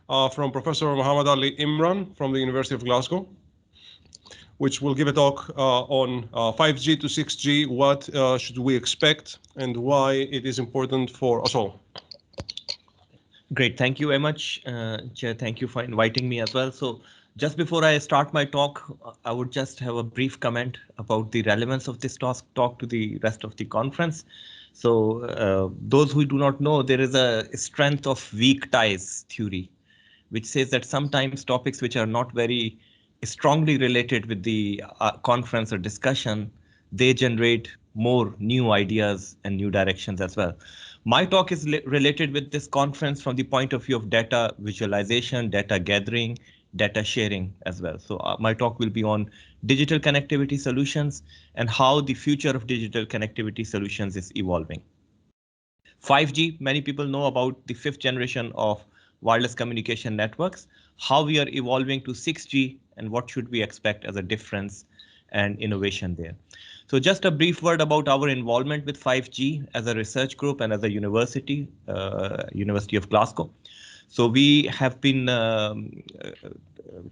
from Professor Muhammad Ali Imran from the University of Glasgow, which will give a talk on 5G to 6G, what should we expect and why it is important for us all. Great, thank you very much, Chair. Thank you for inviting me as well. So just before I start my talk, I would just have a brief comment about the relevance of this talk to the rest of the conference. So those who do not know, there is a strength of weak ties theory, which says that sometimes topics which are not very strongly related with the conference or discussion, they generate more new ideas and new directions as well. My talk is related with this conference from the point of view of data visualization, data gathering, data sharing as well. So my talk will be on digital connectivity solutions and how the future of digital connectivity solutions is evolving. 5G, many people know about the 5th generation of wireless communication networks, how we are evolving to 6G and what should we expect as a difference and innovation there. So just a brief word about our involvement with 5G as a research group and as a university, University of Glasgow. So we have been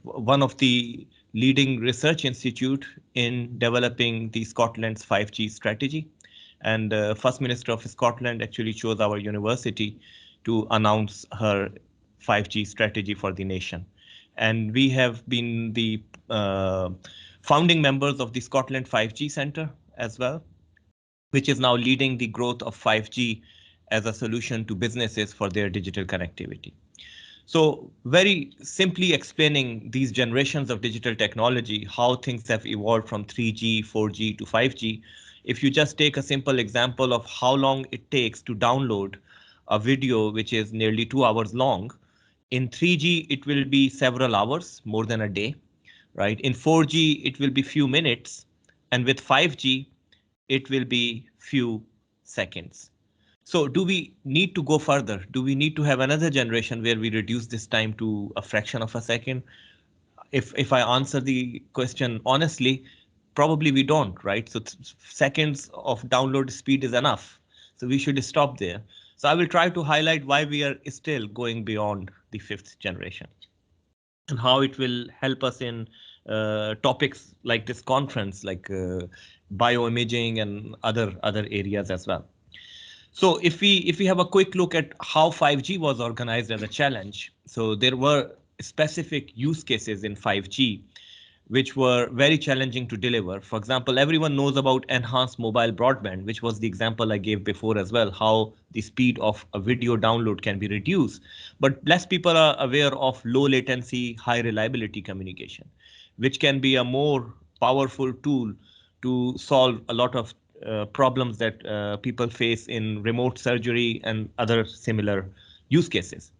one of the leading research institute in developing the Scotland's 5G strategy. And First Minister of Scotland actually chose our university to announce her 5G strategy for the nation. And we have been the founding members of the Scotland 5G Centre as well, which is now leading the growth of 5G as a solution to businesses for their digital connectivity. So very simply explaining these generations of digital technology, how things have evolved from 3G, 4G to 5G. If you just take a simple example of how long it takes to download a video, which is nearly 2 hours long, in 3G, it will be several hours, more than a day, right? In 4G, it will be few minutes. And with 5G, it will be few seconds. So do we need to go further? Do we need to have another generation where we reduce this time to a fraction of a second? If I answer the question honestly, probably we don't, right? So seconds of download speed is enough. So we should stop there. So I will try to highlight why we are still going beyond the 5th generation and how it will help us in topics like this conference, like bioimaging and other areas as well. So if we have a quick look at how 5G was organized as a challenge, so there were specific use cases in 5G which were very challenging to deliver. For example, everyone knows about enhanced mobile broadband, which was the example I gave before as well, how the speed of a video download can be reduced. But less people are aware of low latency, high reliability communication, which can be a more powerful tool to solve a lot of problems that people face in remote surgery and other similar use cases.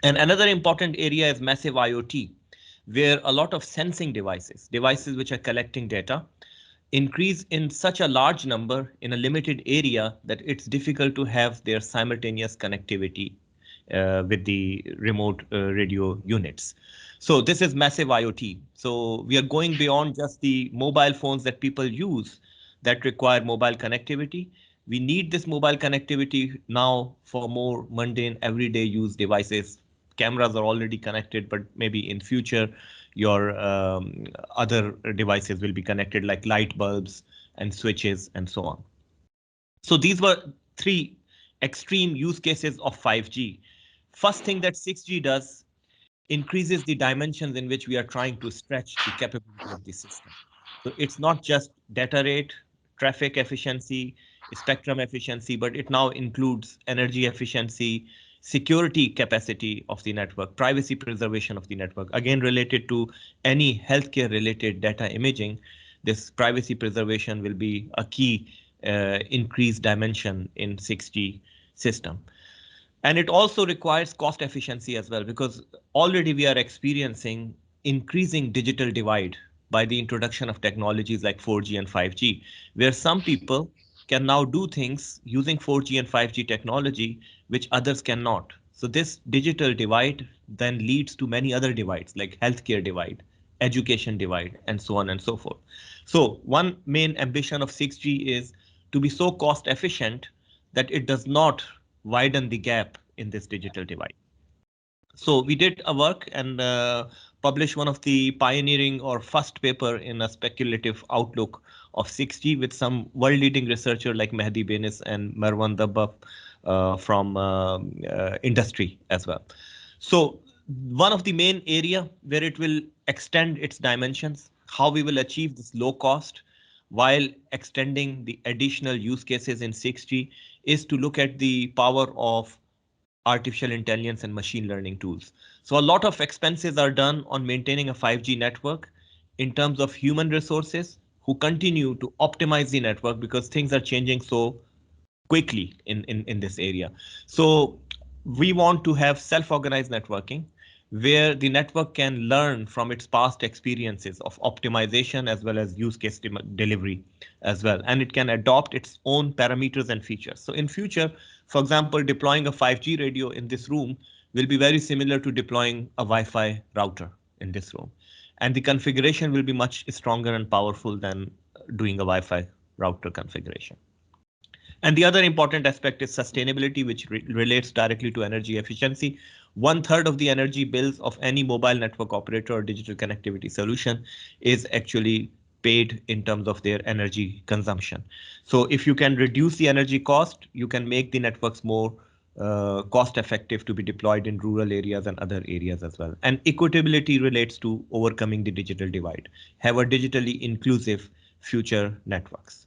And another important area is massive IoT, where a lot of sensing devices which are collecting data, increase in such a large number in a limited area that it's difficult to have their simultaneous connectivity with the remote radio units. So this is massive IoT. So we are going beyond just the mobile phones that people use that require mobile connectivity. We need this mobile connectivity now for more mundane everyday use devices. Cameras are already connected, but maybe in future your other devices will be connected, like light bulbs and switches and so on. So these were 3 extreme use cases of 5G. First thing that 6G does, increases the dimensions in which we are trying to stretch the capability of the system. So it's not just data rate, traffic efficiency, spectrum efficiency, but it now includes energy efficiency, security capacity of the network, privacy preservation of the network, again related to any healthcare related data imaging. This privacy preservation will be a key increased dimension in 6G system. And it also requires cost efficiency as well, because already we are experiencing increasing digital divide by the introduction of technologies like 4G and 5G, where some people can now do things using 4G and 5G technology, which others cannot. So this digital divide then leads to many other divides, like healthcare divide, education divide, and so on and so forth. So one main ambition of 6G is to be so cost efficient that it does not widen the gap in this digital divide. So we did a work and published one of the pioneering or first paper in a speculative outlook of 6G with some world-leading researcher like Mehdi Benis and Marwan Dabbah from industry as well. So one of the main area where it will extend its dimensions, how we will achieve this low cost while extending the additional use cases in 6G is to look at the power of artificial intelligence and machine learning tools. So a lot of expenses are done on maintaining a 5G network in terms of human resources who continue to optimize the network because things are changing so quickly in this area. So we want to have self-organized networking where the network can learn from its past experiences of optimization as well as use case delivery as well. And it can adopt its own parameters and features. So in future, for example, deploying a 5G radio in this room will be very similar to deploying a Wi-Fi router in this room. And the configuration will be much stronger and powerful than doing a Wi-Fi router configuration. And the other important aspect is sustainability, which relates directly to energy efficiency. 1/3 of the energy bills of any mobile network operator or digital connectivity solution is actually paid in terms of their energy consumption. So if you can reduce the energy cost, you can make the networks more cost effective to be deployed in rural areas and other areas as well. And equitability relates to overcoming the digital divide, have a digitally inclusive future networks.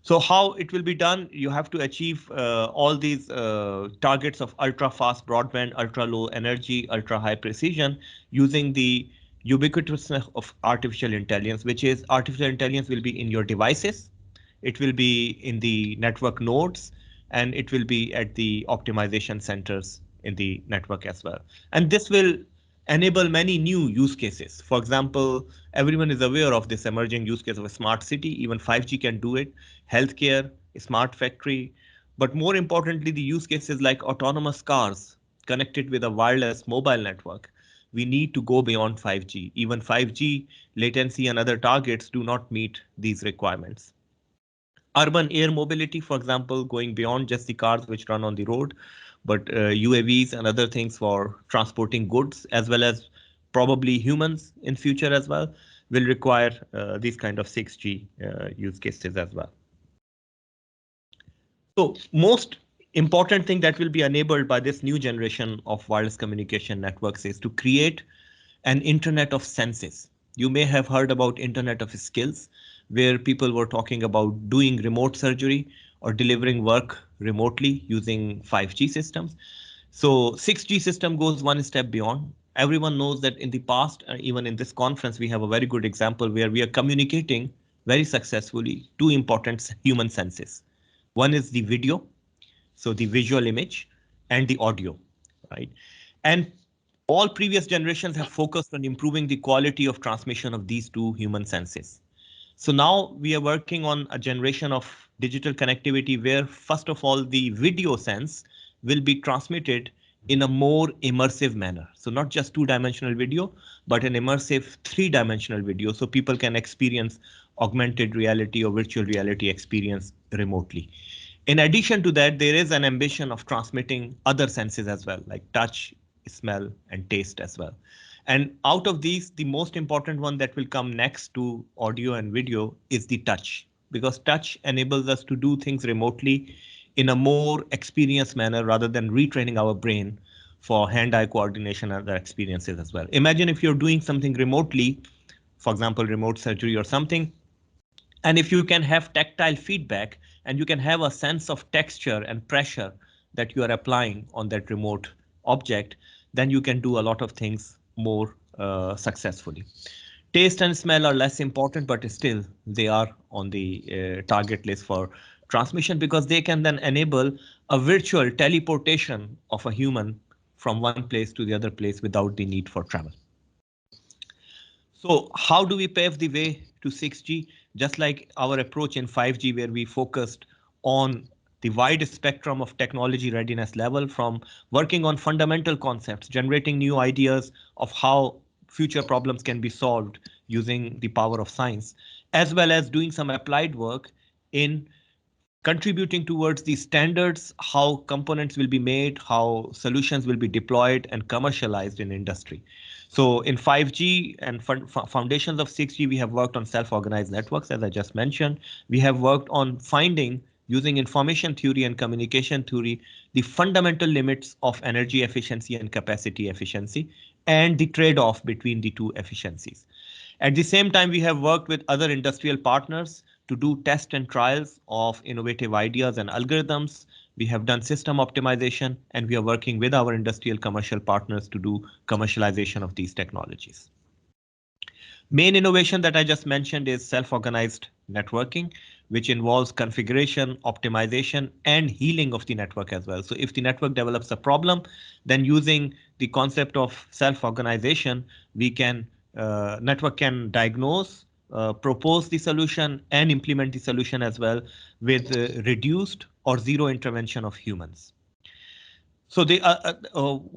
So how it will be done? You have to achieve all these targets of ultra fast broadband, ultra low energy, ultra high precision using the ubiquitousness of artificial intelligence, which is artificial intelligence will be in your devices. It will be in the network nodes and it will be at the optimization centers in the network as well. And this will enable many new use cases. For example, everyone is aware of this emerging use case of a smart city. Even 5G can do it. Healthcare, a smart factory, but more importantly, the use cases like autonomous cars connected with a wireless mobile network. We need to go beyond 5G. Even 5G latency and other targets do not meet these requirements. Urban air mobility, for example, going beyond just the cars which run on the road, but UAVs and other things for transporting goods, as well as probably humans in future as well, will require these kind of 6G use cases as well. So most important thing that will be enabled by this new generation of wireless communication networks is to create an internet of senses. You may have heard about internet of skills, where people were talking about doing remote surgery or delivering work remotely using 5G systems. So 6G system goes one step beyond. Everyone knows that in the past, even in this conference, we have a very good example where we are communicating very successfully two important human senses. One is the video, so the visual image, and the audio, right? And all previous generations have focused on improving the quality of transmission of these two human senses. So now we are working on a generation of digital connectivity where, first of all, the video sense will be transmitted in a more immersive manner. So not just two-dimensional video, but an immersive three-dimensional video so people can experience augmented reality or virtual reality experience remotely. In addition to that, there is an ambition of transmitting other senses as well, like touch, smell, and taste as well. And out of these, the most important one that will come next to audio and video is the touch, because touch enables us to do things remotely in a more experienced manner rather than retraining our brain for hand-eye coordination and other experiences as well. Imagine if you're doing something remotely, for example, remote surgery or something, and if you can have tactile feedback and you can have a sense of texture and pressure that you are applying on that remote object, then you can do a lot of things more successfully. Taste and smell are less important, but still they are on the target list for transmission because they can then enable a virtual teleportation of a human from one place to the other place without the need for travel. So how do we pave the way to 6G? Just like our approach in 5G, where we focused on the wide spectrum of technology readiness level, from working on fundamental concepts, generating new ideas of how future problems can be solved using the power of science, as well as doing some applied work in contributing towards the standards, how components will be made, how solutions will be deployed and commercialized in industry. So in 5G and foundations of 6G, we have worked on self-organized networks, as I just mentioned. We have worked on finding, using information theory and communication theory, the fundamental limits of energy efficiency and capacity efficiency, and the trade-off between the two efficiencies. At the same time, we have worked with other industrial partners to do tests and trials of innovative ideas and algorithms. We have done system optimization, and we are working with our industrial commercial partners to do commercialization of these technologies. Main innovation that I just mentioned is self-organized networking, which involves configuration, optimization, and healing of the network as well. So if the network develops a problem, then using the concept of self-organization, we can network can diagnose, propose the solution, and implement the solution as well with reduced or zero intervention of humans. So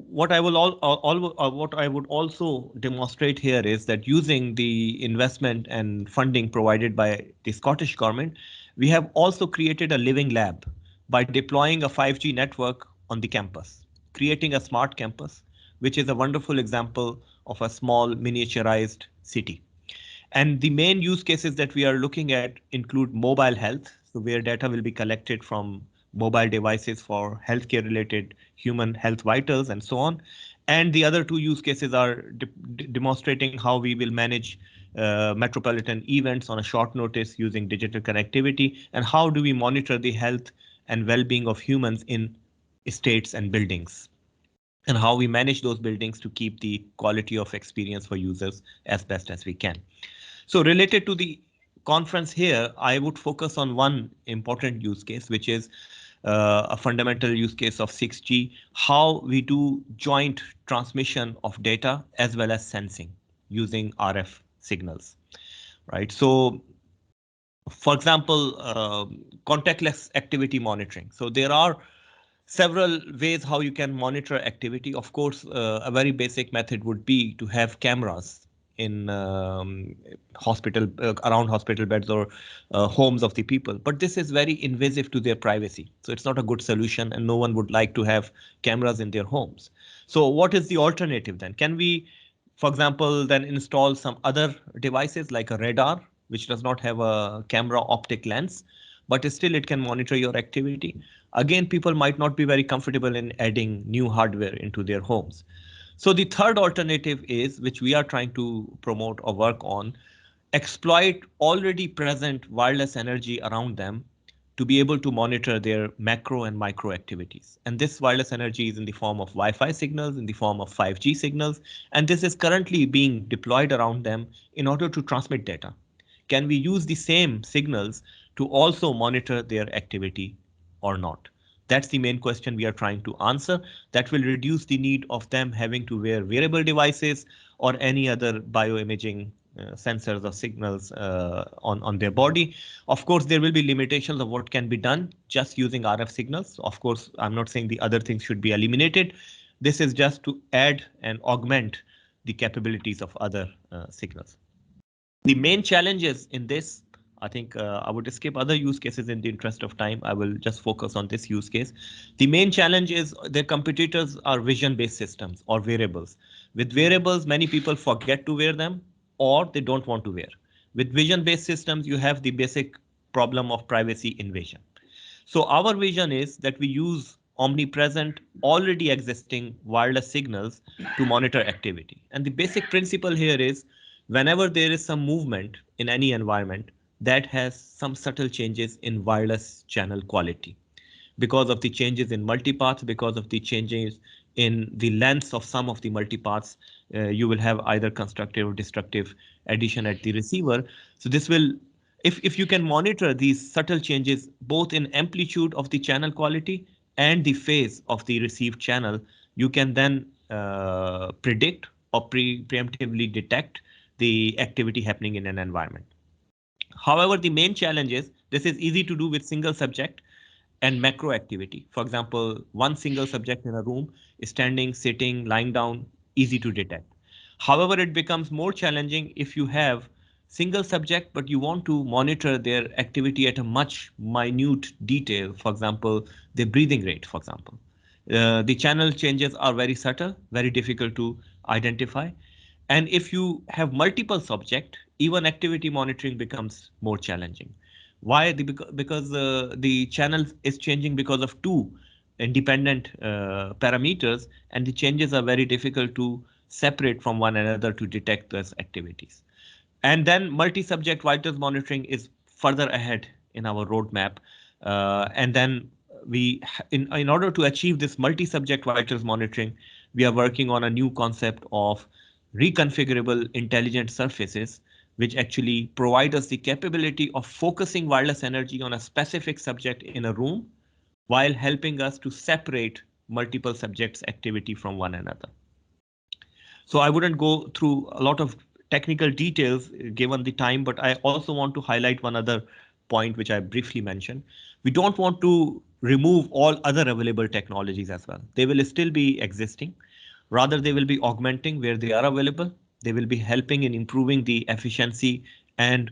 what I would also demonstrate here is that using the investment and funding provided by the Scottish government, we have also created a living lab by deploying a 5G network on the campus, creating a smart campus, which is a wonderful example of a small miniaturized city. And the main use cases that we are looking at include mobile health, so where data will be collected from mobile devices for healthcare related human health vitals and so on. And the other two use cases are demonstrating how we will manage metropolitan events on a short notice using digital connectivity, and how do we monitor the health and well-being of humans in estates and buildings, and how we manage those buildings to keep the quality of experience for users as best as we can. So related to the conference here, I would focus on one important use case, which is a fundamental use case of 6G, how we do joint transmission of data as well as sensing using RF signals, right? So, for example, contactless activity monitoring. So there are several ways how you can monitor activity. Of course, a very basic method would be to have cameras in hospital, around hospital beds or homes of the people. But this is very invasive to their privacy. So it's not a good solution, and no one would like to have cameras in their homes. So what is the alternative then? Can we, for example, then install some other devices like a radar, which does not have a camera optic lens, but still it can monitor your activity? Again, people might not be very comfortable in adding new hardware into their homes. So the third alternative is, which we are trying to promote or work on, exploit already present wireless energy around them to be able to monitor their macro and micro activities. And this wireless energy is in the form of Wi-Fi signals, in the form of 5G signals, and this is currently being deployed around them in order to transmit data. Can we use the same signals to also monitor their activity or not? That's the main question we are trying to answer. That will reduce the need of them having to wear wearable devices or any other bioimaging sensors or signals on their body. Of course, there will be limitations of what can be done just using RF signals. Of course, I'm not saying the other things should be eliminated. This is just to add and augment the capabilities of other signals. The main challenges in this, I think I would skip other use cases in the interest of time. I will just focus on this use case. The main challenge is their competitors are vision-based systems or wearables. With wearables, many people forget to wear them or they don't want to wear. With vision-based systems, you have the basic problem of privacy invasion. So our vision is that we use omnipresent, already existing wireless signals to monitor activity. And the basic principle here is whenever there is some movement in any environment, that has some subtle changes in wireless channel quality. Because of the changes in multipaths, because of the changes in the lengths of some of the multipaths, you will have either constructive or destructive addition at the receiver. So this will, if you can monitor these subtle changes, both in amplitude of the channel quality and the phase of the received channel, you can then predict or preemptively detect the activity happening in an environment. However, the main challenge is this is easy to do with single subject and macro activity. For example, one single subject in a room is standing, sitting, lying down, easy to detect. However, it becomes more challenging if you have single subject, but you want to monitor their activity at a much minute detail. For example, their breathing rate, for example. The channel changes are very subtle, very difficult to identify. And if you have multiple subject, even activity monitoring becomes more challenging. Why? Because the channel is changing because of two independent parameters, and the changes are very difficult to separate from one another to detect those activities. And then multi-subject vitals monitoring is further ahead in our roadmap. And then in order to achieve this multi-subject vitals monitoring, we are working on a new concept of reconfigurable intelligent surfaces, which actually provide us the capability of focusing wireless energy on a specific subject in a room while helping us to separate multiple subjects' activity from one another. So I wouldn't go through a lot of technical details given the time, but I also want to highlight one other point which I briefly mentioned. We don't want to remove all other available technologies as well. They will still be existing. Rather, they will be augmenting where they are available. They will be helping in improving the efficiency and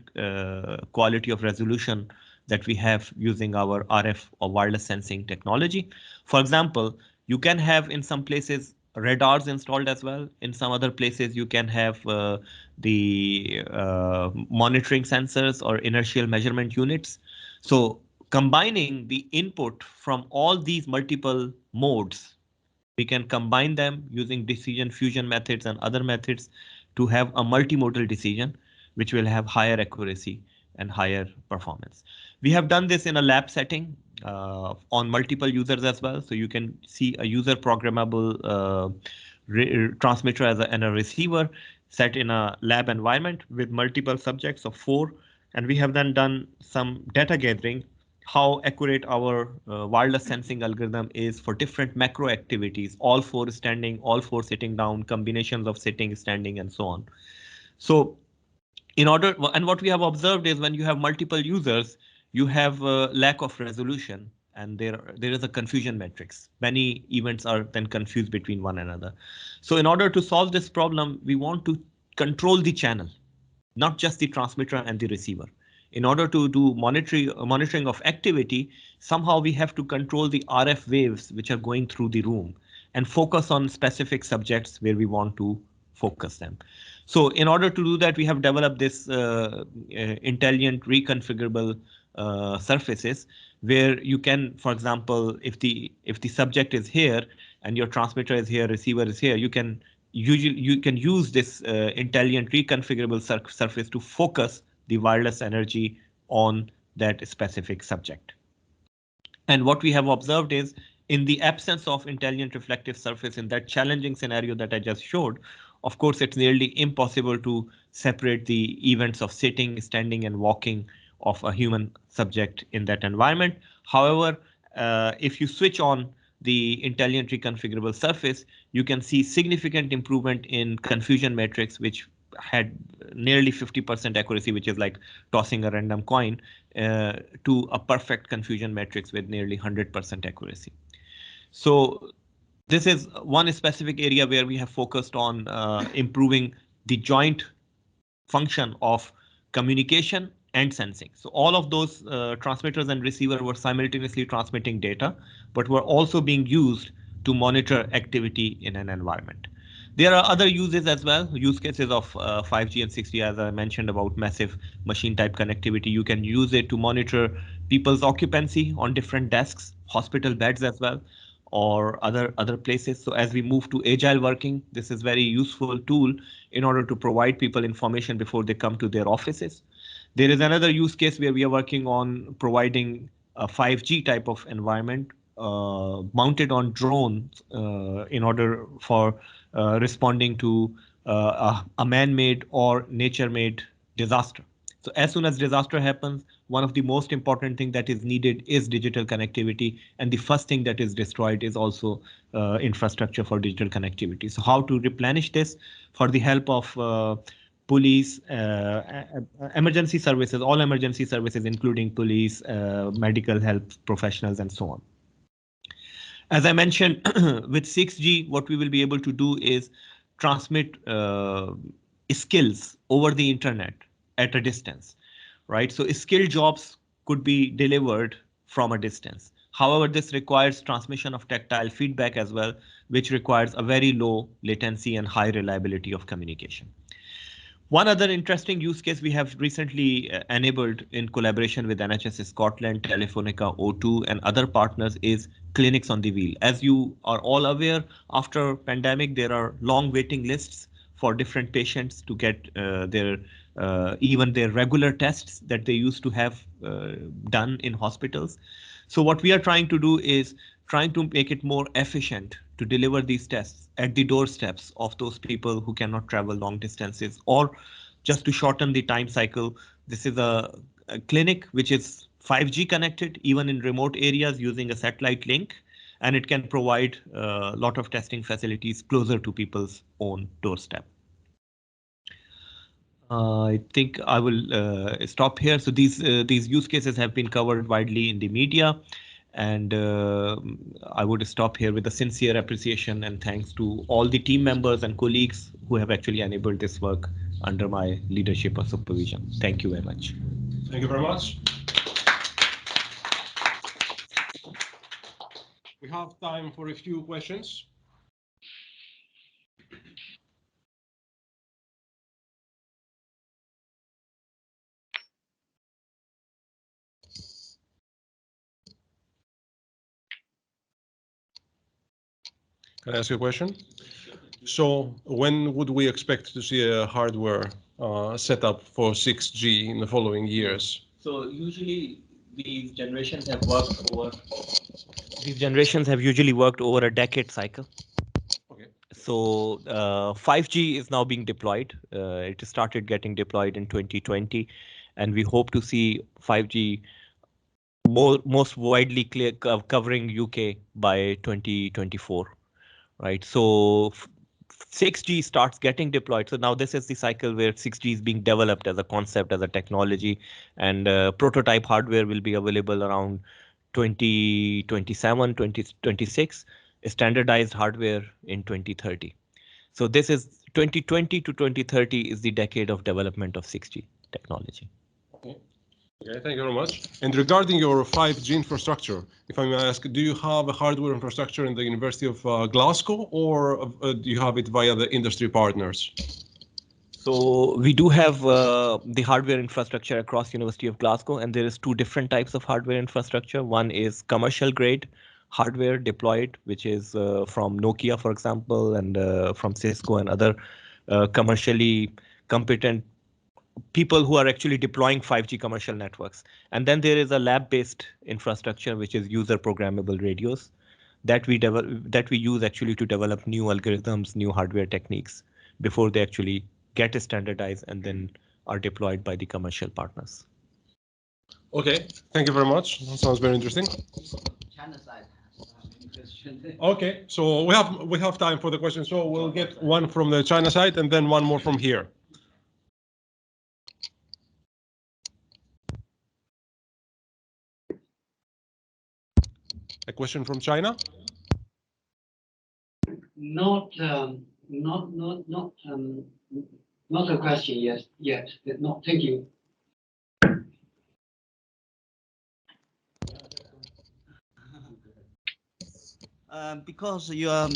quality of resolution that we have using our RF or wireless sensing technology. For example, you can have in some places radars installed as well. In some other places, you can have the monitoring sensors or inertial measurement units. So combining the input from all these multiple modes, we can combine them using decision fusion methods and other methods to have a multimodal decision, which will have higher accuracy and higher performance. We have done this in a lab setting on multiple users as well. So you can see a user programmable transmitter and a receiver set in a lab environment with multiple subjects of 4. And we have then done some data gathering, how accurate our wireless sensing algorithm is for different macro activities, all 4 standing, all 4 sitting down, combinations of sitting, standing, and so on. So in order, and what we have observed is when you have multiple users, you have a lack of resolution, and there is a confusion matrix. Many events are then confused between one another. So in order to solve this problem, we want to control the channel, not just the transmitter and the receiver. In order to do monitoring of activity, somehow we have to control the RF waves which are going through the room and focus on specific subjects where we want to focus them. So in order to do that, we have developed this intelligent reconfigurable surfaces where you can, for example, if the subject is here and your transmitter is here, receiver is here, you can use this intelligent reconfigurable surface to focus the wireless energy on that specific subject. And what we have observed is in the absence of intelligent reflective surface in that challenging scenario that I just showed, of course, it's nearly impossible to separate the events of sitting, standing, and walking of a human subject in that environment. However, if you switch on the intelligent reconfigurable surface, you can see significant improvement in confusion matrix, which had nearly 50% accuracy, which is like tossing a random coin, to a perfect confusion matrix with nearly 100% accuracy. So this is one specific area where we have focused on improving the joint function of communication and sensing. So all of those transmitters and receiver were simultaneously transmitting data, but were also being used to monitor activity in an environment. There are other uses as well, use cases of 5G and 6G, as I mentioned about massive machine type connectivity. You can use it to monitor people's occupancy on different desks, hospital beds as well, or other places. So as we move to agile working, this is very useful tool in order to provide people information before they come to their offices. There is another use case where we are working on providing a 5G type of environment mounted on drones in order for responding to a man-made or nature-made disaster. So as soon as disaster happens, one of the most important thing that is needed is digital connectivity. And the first thing that is destroyed is also infrastructure for digital connectivity. So how to replenish this for the help of police, emergency services, all emergency services, including police, medical health professionals, and so on. As I mentioned, with 6G, what we will be able to do is transmit skills over the internet at a distance, right? So skilled jobs could be delivered from a distance. However, this requires transmission of tactile feedback as well, which requires a very low latency and high reliability of communication. One other interesting use case we have recently enabled in collaboration with NHS Scotland, Telefonica, O2, and other partners is clinics on the wheel. As you are all aware, after pandemic, there are long waiting lists for different patients to get even their regular tests that they used to have done in hospitals. So what we are trying to do is trying to make it more efficient to deliver these tests at the doorsteps of those people who cannot travel long distances, or just to shorten the time cycle. This is a clinic which is 5G connected even in remote areas using a satellite link, and it can provide a lot of testing facilities closer to people's own doorstep. I think I will stop here. So these use cases have been covered widely in the media, and I would stop here with a sincere appreciation and thanks to all the team members and colleagues who have actually enabled this work under my leadership or supervision. Thank you very much. Thank you very much. We have time for a few questions. Can I ask you a question? So when would we expect to see a hardware setup for 6G in the following years? So usually these generations have usually worked over a decade cycle. Okay. So 5G is now being deployed. It started getting deployed in 2020, and we hope to see 5G most widely covering UK by 2024, right? So 6G starts getting deployed. So now this is the cycle where 6G is being developed as a concept, as a technology, and prototype hardware will be available around 2027, 2026, standardized hardware in 2030. So this is 2020 to 2030 is the decade of development of 6G technology. Okay, thank you very much. And regarding your 5G infrastructure, if I may ask, do you have a hardware infrastructure in the University of Glasgow, or do you have it via the industry partners? So we do have the hardware infrastructure across University of Glasgow, and there is two different types of hardware infrastructure. One is commercial grade hardware deployed, which is from Nokia, for example, and from Cisco and other commercially competent people who are actually deploying 5G commercial networks. And then there is a lab-based infrastructure, which is user programmable radios that we use actually to develop new algorithms, new hardware techniques before they actually get standardized and then are deployed by the commercial partners. Okay, thank you very much. That sounds very interesting. China side has question. Okay, so we have time for the question. So we'll get one from the China side and then one more from here. A question from China? Not a question yet. No, thank you. Because you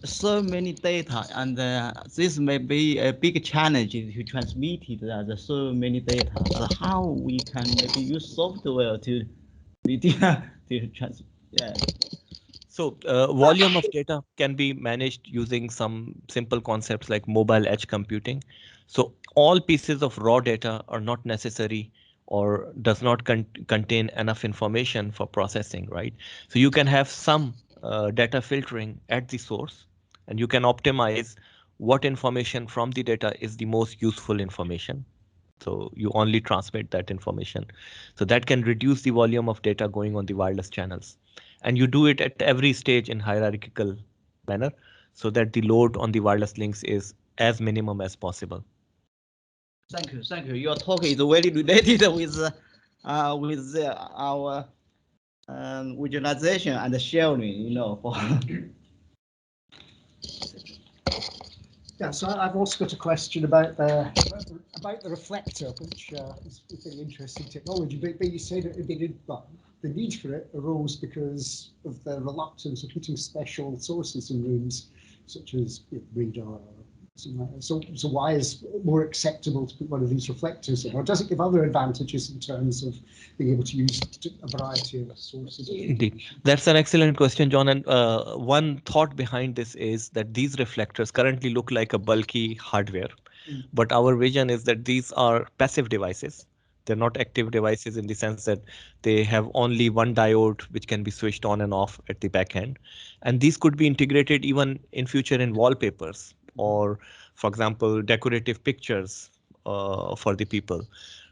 so many data, and this may be a big challenge to transmit the so many data. So how we can maybe use software to transmit? Yeah. So volume of data can be managed using some simple concepts like mobile edge computing. So all pieces of raw data are not necessary or does not contain enough information for processing, right? So you can have some data filtering at the source, and you can optimize what information from the data is the most useful information. So you only transmit that information. So that can reduce the volume of data going on the wireless channels. And you do it at every stage in hierarchical manner so that the load on the wireless links is as minimum as possible. Thank you. Your talk is very related with our visualization and sharing, for Yeah, so I've also got a question about the reflector, which is a very interesting technology. But you said the need for it arose because of the reluctance of putting special sources in rooms, such as radar. Or something like that. So why is it more acceptable to put one of these reflectors in, or does it give other advantages in terms of being able to use a variety of sources? Indeed, that's an excellent question, John. And one thought behind this is that these reflectors currently look like a bulky hardware, but our vision is that these are passive devices. They're not active devices in the sense that they have only one diode which can be switched on and off at the back end. And these could be integrated even in future in wallpapers or, for example, decorative pictures for the people.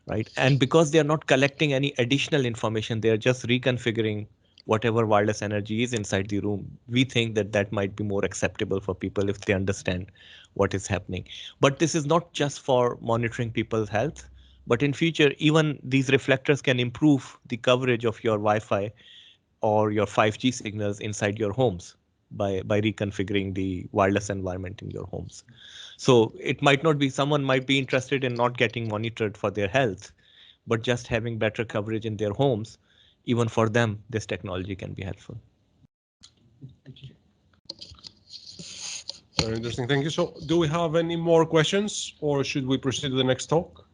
Right. And because they are not collecting any additional information, they are just reconfiguring whatever wireless energy is inside the room. We think that that might be more acceptable for people if they understand what is happening. But this is not just for monitoring people's health, but in future, even these reflectors can improve the coverage of your Wi-Fi or your 5G signals inside your homes by reconfiguring the wireless environment in your homes. So it might not be, someone might be interested in not getting monitored for their health, but just having better coverage in their homes. Even for them, this technology can be helpful. Very interesting. Thank you. So do we have any more questions or should we proceed to the next talk?